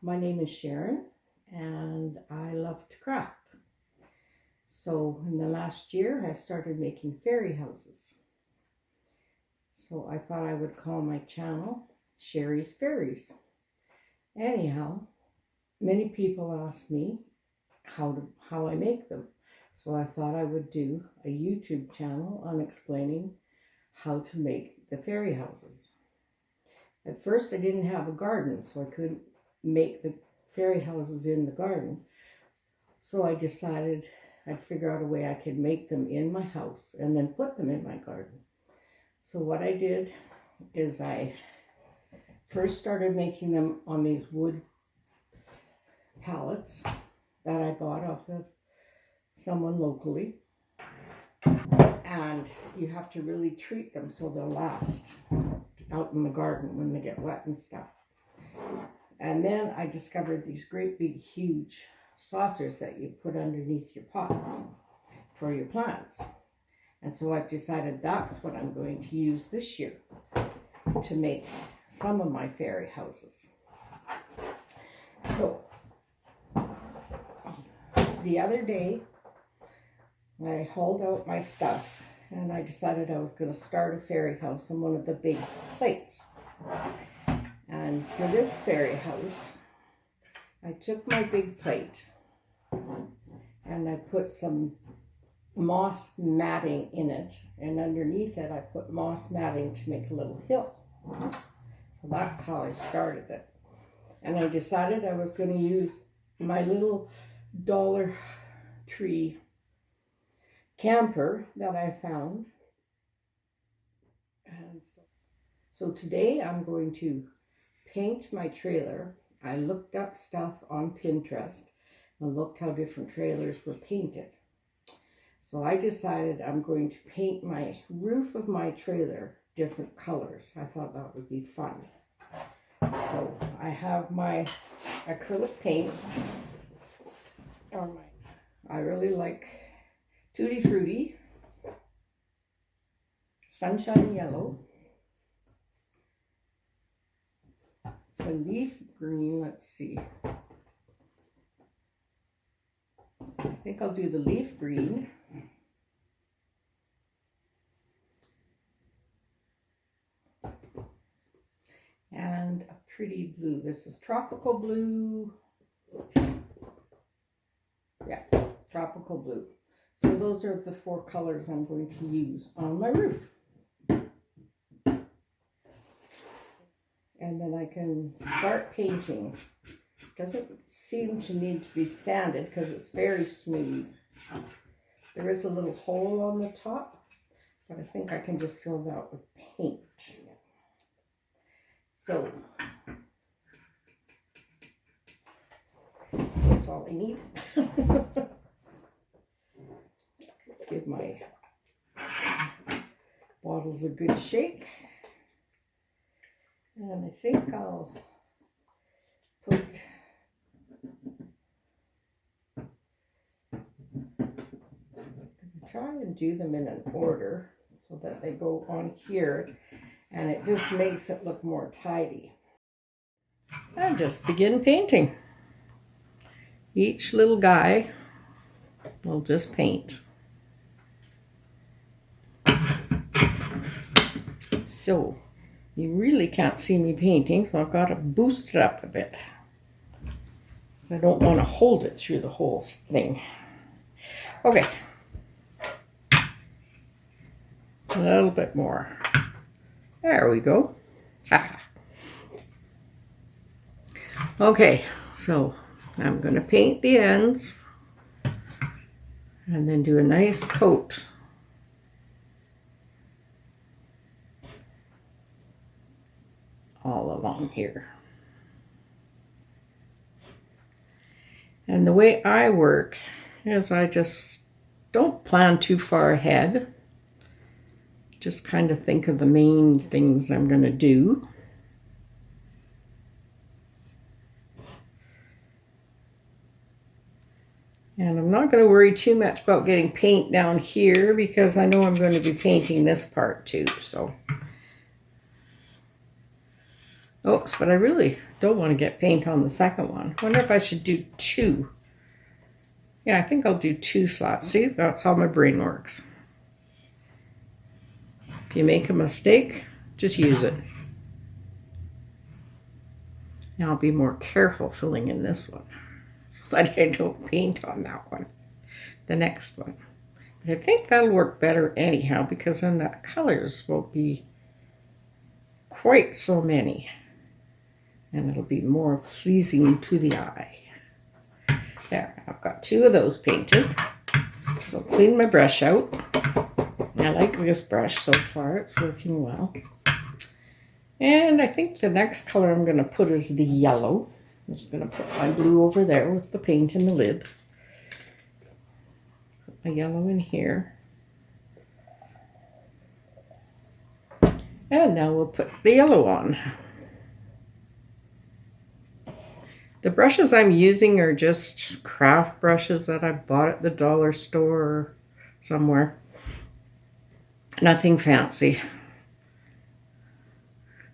My name is Sharron and I love to craft. So in the last year I started making fairy houses. So I thought I would call my channel Sharrie's Fairies. Anyhow, many people ask me how I make them. So I thought I would do a YouTube channel on explaining how to make the fairy houses. At first I didn't have a garden, so I couldn't make the fairy houses in the garden. So I decided I'd figure out a way I could make them in my house and then put them in my garden. So what I did is I first started making them on these wood pallets that I bought off of someone locally. And you have to really treat them so they'll last out in the garden when they get wet and stuff. And then I discovered these great big huge saucers that you put underneath your pots for your plants. And so I've decided that's what I'm going to use this year to make some of my fairy houses. So the other day I hauled out my stuff and I decided I was going to start a fairy house on one of the big plates. And for this fairy house, I took my big plate and I put some moss matting in it, and underneath it I put moss matting to make a little hill. So that's how I started it. And I decided I was going to use my little Dollar Tree camper that I found. And so today I'm going to paint my trailer. I looked up stuff on Pinterest and looked how different trailers were painted. So I decided I'm going to paint my roof of my trailer different colors. I thought that would be fun. So I have my acrylic paints. I really like Tutti Frutti, Sunshine Yellow. It's a leaf green, let's see. I think I'll do the leaf green. And a pretty blue. This is tropical blue. Yeah, tropical blue. So those are the four colors I'm going to use on my roof. And then I can start painting. Doesn't seem to need to be sanded because it's very smooth. There is a little hole on the top, but I think I can just fill that with paint. So that's all I need. Give my bottles a good shake. And I think I'll try and do them in an order so that they go on here, and it just makes it look more tidy. And just begin painting. Each little guy will just paint. So you really can't see me painting, so I've got to boost it up a bit. So I don't want to hold it through the whole thing. Okay. A little bit more. There we go. Okay, so I'm going to paint the ends and then do a nice coat. All along here. And the way I work is I just don't plan too far ahead. Just kind of think of the main things I'm going to do. And I'm not going to worry too much about getting paint down here because I know I'm going to be painting this part too. So, oops, but I really don't want to get paint on the second one. Wonder if I should do 2. Yeah, I think I'll do 2 slots. See, that's how my brain works. If you make a mistake, just use it. Now I'll be more careful filling in this one so that I don't paint on that one, the next one. But I think that'll work better anyhow, because then the colors won't be quite so many. And it'll be more pleasing to the eye. There, I've got 2 of those painted. So clean my brush out. I like this brush so far, it's working well. And I think the next color I'm going to put is the yellow. I'm just going to put my blue over there with the paint in the lid. Put my yellow in here. And now we'll put the yellow on. The brushes I'm using are just craft brushes that I bought at the dollar store or somewhere. Nothing fancy.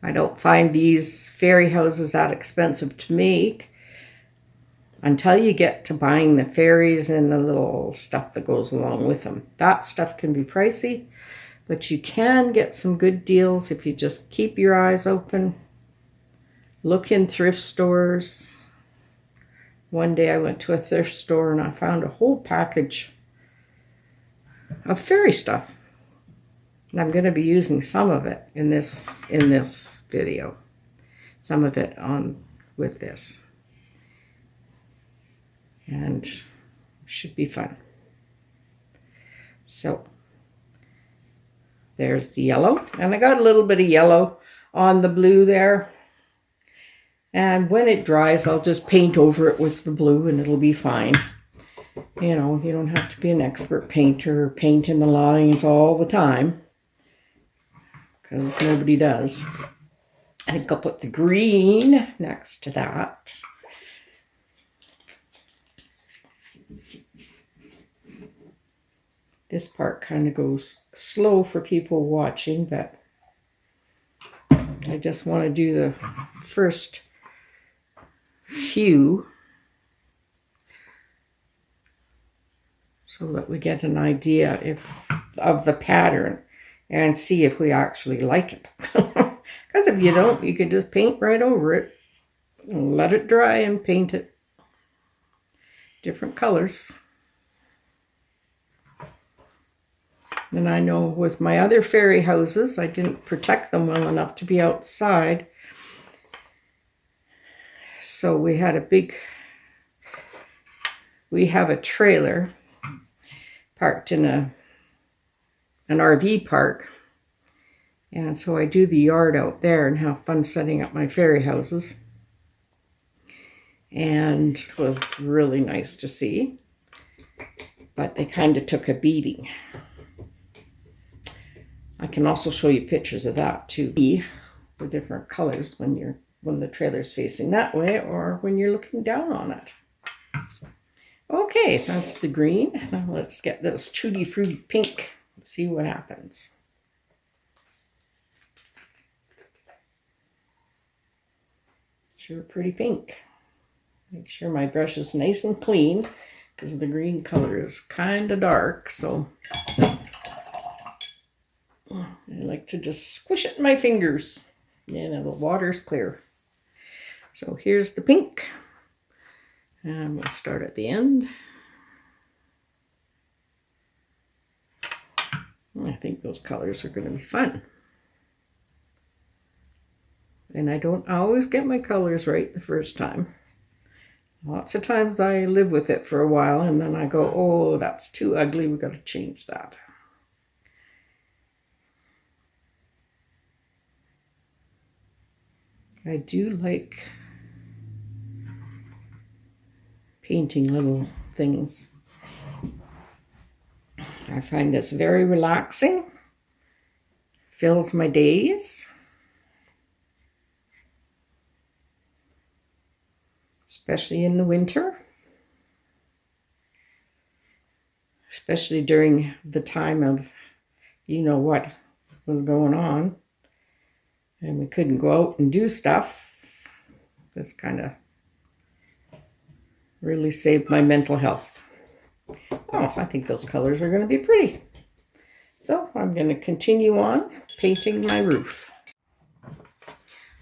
I don't find these fairy houses that expensive to make until you get to buying the fairies and the little stuff that goes along with them. That stuff can be pricey, but you can get some good deals if you just keep your eyes open. Look in thrift stores. One day I went to a thrift store and I found a whole package of fairy stuff. And I'm going to be using some of it in this video. Some of it on with this. And it should be fun. So there's the yellow. And I got a little bit of yellow on the blue there. And when it dries, I'll just paint over it with the blue and it'll be fine. You know, you don't have to be an expert painter or paint in the lines all the time, because nobody does. I think I'll put the green next to that. This part kind of goes slow for people watching, but I just want to do the first few so that we get an idea of the pattern and see if we actually like it. Because if you don't, you can just paint right over it and let it dry and paint it different colors. And I know with my other fairy houses, I didn't protect them well enough to be outside. So we have a trailer parked in an RV park. And so I do the yard out there and have fun setting up my fairy houses. And it was really nice to see. But they kind of took a beating. I can also show you pictures of that too. The different colors when the trailer's facing that way or when you're looking down on it. Okay, that's the green. Now let's get this tutti frutti pink. Let's see what happens. Sure pretty pink. Make sure my brush is nice and clean because the green color is kind of dark, so I like to just squish it in my fingers and the water's clear. So here's the pink, and we'll start at the end. I think those colors are going to be fun. And I don't always get my colors right the first time. Lots of times I live with it for a while and then I go, oh, that's too ugly, we've got to change that. I do like painting little things. I find this very relaxing, fills my days. Especially in the winter. Especially during the time of, you know what was going on. And we couldn't go out and do stuff. This kind of really saved my mental health. Oh, I think those colors are going to be pretty. So I'm going to continue on painting my roof.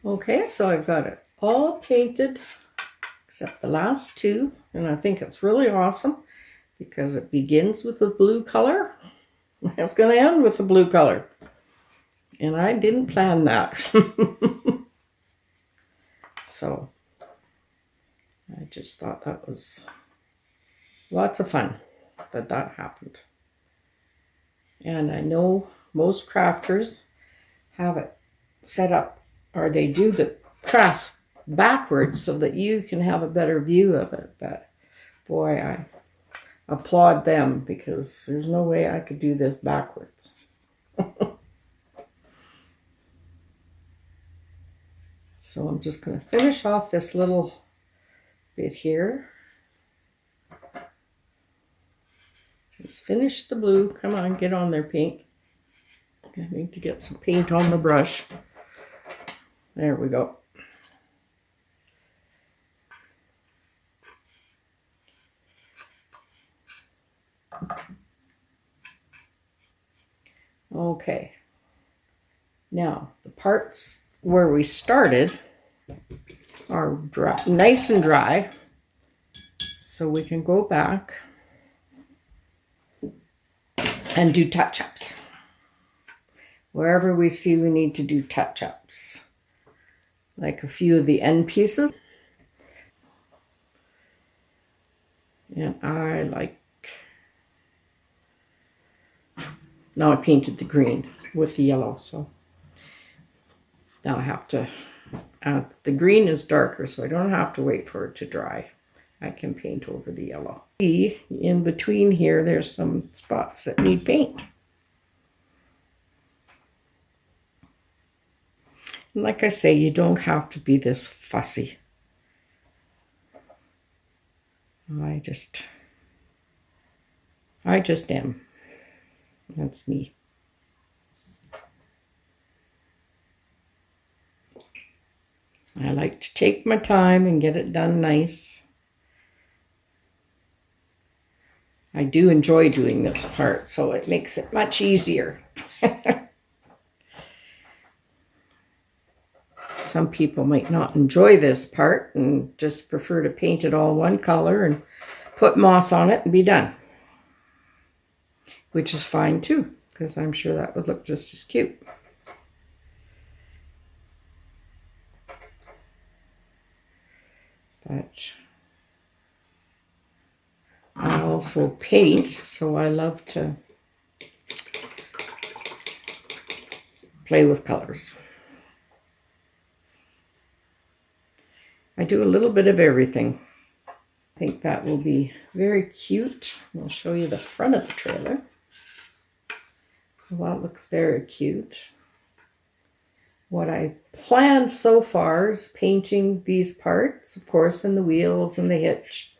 Okay, so I've got it all painted except the last two, and I think it's really awesome because it begins with the blue color. It's going to end with the blue color. And I didn't plan that. So I just thought that was lots of fun that happened. And I know most crafters have it set up, or they do the crafts backwards so that you can have a better view of it. But boy, I applaud them because there's no way I could do this backwards. So I'm just going to finish off this little bit here. Just finish the blue. Come on, get on there, paint. I need to get some paint on the brush. There we go. Okay. Now, the parts where we started are dry, nice and dry, so we can go back and do touch-ups. Wherever we see we need to do touch-ups, like a few of the end pieces. And I like, now I painted the green with the yellow, so now I have to, the green is darker, so I don't have to wait for it to dry. I can paint over the yellow. See, in between here, there's some spots that need paint. And like I say, you don't have to be this fussy. I just am. That's me. I like to take my time and get it done nice. I do enjoy doing this part, so it makes it much easier. Some people might not enjoy this part and just prefer to paint it all one color and put moss on it and be done. Which is fine too, because I'm sure that would look just as cute. But I also paint, so I love to play with colors. I do a little bit of everything. I think that will be very cute. I'll show you the front of the trailer. Well, that looks very cute. What I planned so far is painting these parts, of course, and the wheels and the hitch.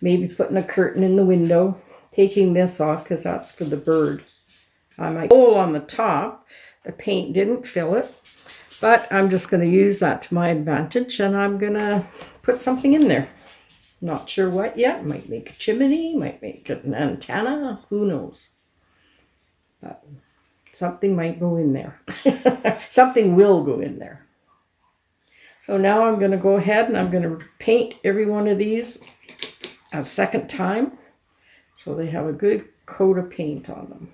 Maybe putting a curtain in the window, taking this off because that's for the bird. I might hole on the top. The paint didn't fill it, but I'm just going to use that to my advantage, and I'm going to put something in there. Not sure what yet. Might make a chimney, might make an antenna, who knows. But something might go in there. Something will go in there. So now I'm going to go ahead and I'm going to paint every one of these a second time so they have a good coat of paint on them.